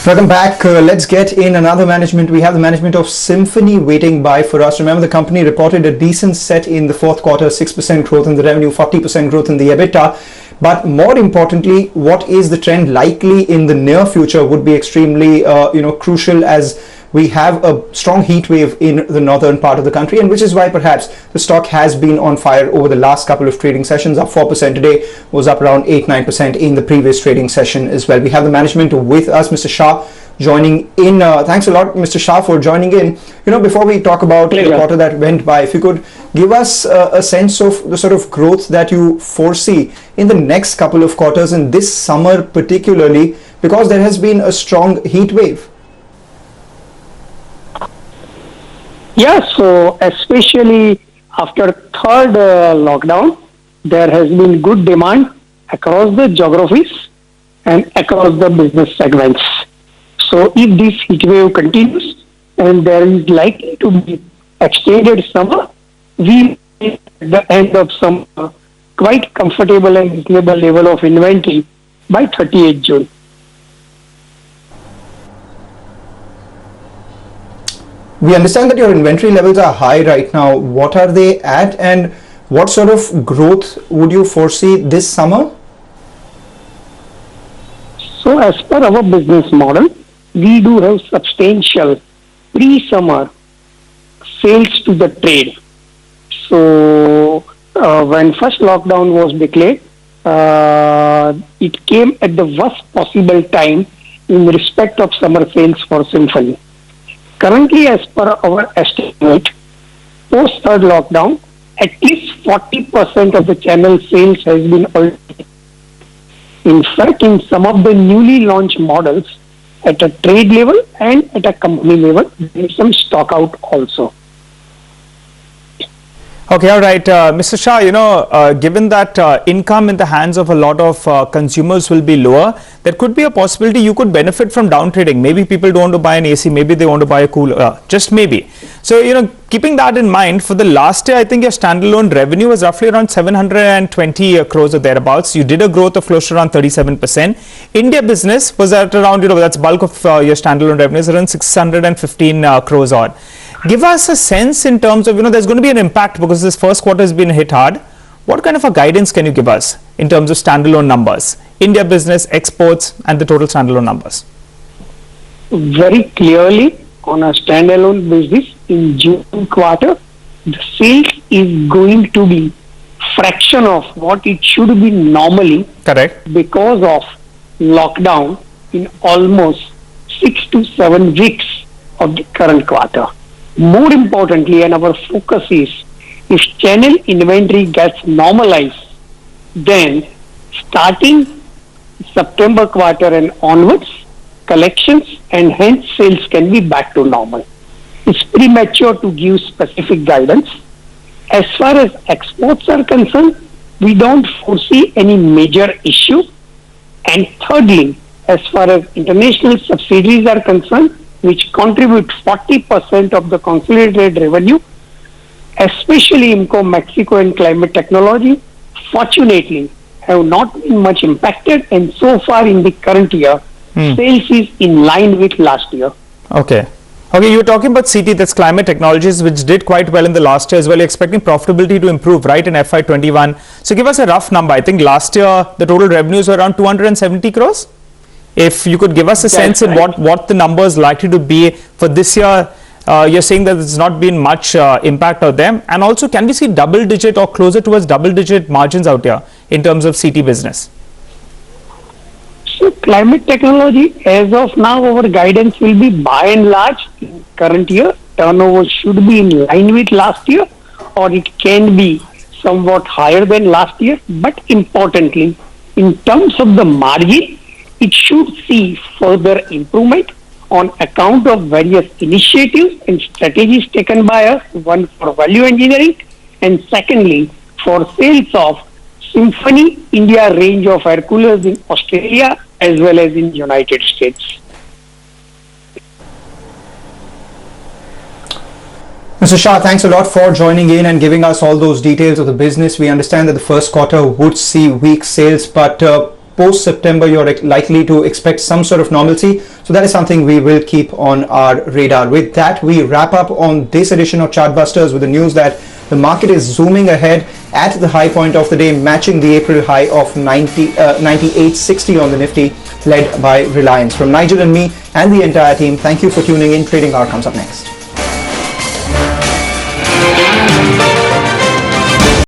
Welcome back. Let's get in another management. We have the management of Symphony waiting by for us. Remember, the company reported a decent set in the fourth quarter, 6% growth in the revenue, 40% growth in the EBITDA. But more importantly, what is the trend likely in the near future would be extremely crucial, as we have a strong heat wave in the northern part of the country, and which is why perhaps the stock has been on fire over the last couple of trading sessions. Up 4% today, was up around 8-9% in the previous trading session as well. We have the management with us, Mr. Shah, joining in. Thanks a lot, Mr. Shah, for joining in. Before we talk about the quarter that went by, if you could give us a sense of the sort of growth that you foresee in the next couple of quarters, in this summer particularly, because there has been a strong heat wave. Yeah, so especially after third lockdown, there has been good demand across the geographies and across the business segments. So if this heat wave continues and there is likely to be extended summer, we at the end of summer quite comfortable and reasonable level of inventory by 30th June. We understand that your inventory levels are high right now. What are they at, and what sort of growth would you foresee this summer? So as per our business model, we do have substantial pre-summer sales to the trade. So when first lockdown was declared, it came at the worst possible time in respect of summer sales for Symphony. Currently, as per our estimate, post third lockdown, at least 40% of the channel sales has been already. In fact, in some of the newly launched models, at a trade level and at a company level, there is some stock out also. Okay, all right. Mr. Shah, given that income in the hands of a lot of consumers will be lower, there could be a possibility you could benefit from down trading. Maybe people don't want to buy an AC, maybe they want to buy a cooler, just maybe. So, keeping that in mind, for the last year, I think your standalone revenue was roughly around 720 crores or thereabouts. You did a growth of close to around 37%. India business was at around, that's bulk of your standalone revenues, around 615 crores odd. Give us a sense in terms of, there's going to be an impact because this first quarter has been hit hard. What kind of a guidance can you give us in terms of standalone numbers, India business, exports, and the total standalone numbers? Very clearly, on a standalone basis, in June quarter, the sales is going to be fraction of what it should be normally. Correct. Because of lockdown in almost 6 to 7 weeks of the current quarter. More importantly, and our focus is, if channel inventory gets normalized, then starting September quarter and onwards, collections and hence sales can be back to normal. It's premature to give specific guidance. As far as exports are concerned, we don't foresee any major issue. And thirdly, as far as international subsidiaries are concerned, which contribute 40% of the consolidated revenue, especially IMCO Mexico and Climate Technology, fortunately have not been much impacted, and so far in the current year, sales is in line with last year. Okay, you were talking about CT, that's Climate Technologies, which did quite well in the last year as well. You're expecting profitability to improve, right, in FY21. So give us a rough number. I think last year the total revenues were around 270 crores. If you could give us a sense in what the number is likely to be for this year. You're saying that there's not been much impact of them. And also, can we see double digit or closer towards double digit margins out here in terms of CT business? So Climate Technology, as of now, our guidance will be by and large in current year. Turnover should be in line with last year, or it can be somewhat higher than last year. But importantly, in terms of the margin, it should see further improvement on account of various initiatives and strategies taken by us, one for value engineering, and secondly, for sales of Symphony India range of air coolers in Australia as well as in United States. Mr. Shah, thanks a lot for joining in and giving us all those details of the business. We understand that the first quarter would see weak sales, but post September you're likely to expect some sort of normalcy. So that is something we will keep on our radar. With that, we wrap up on this edition of Chartbusters with the news that the market is zooming ahead at the high point of the day, matching the April high of 98.60 on the Nifty, led by Reliance. From Nigel and me and the entire team, thank you for tuning in. Trading Hour comes up next.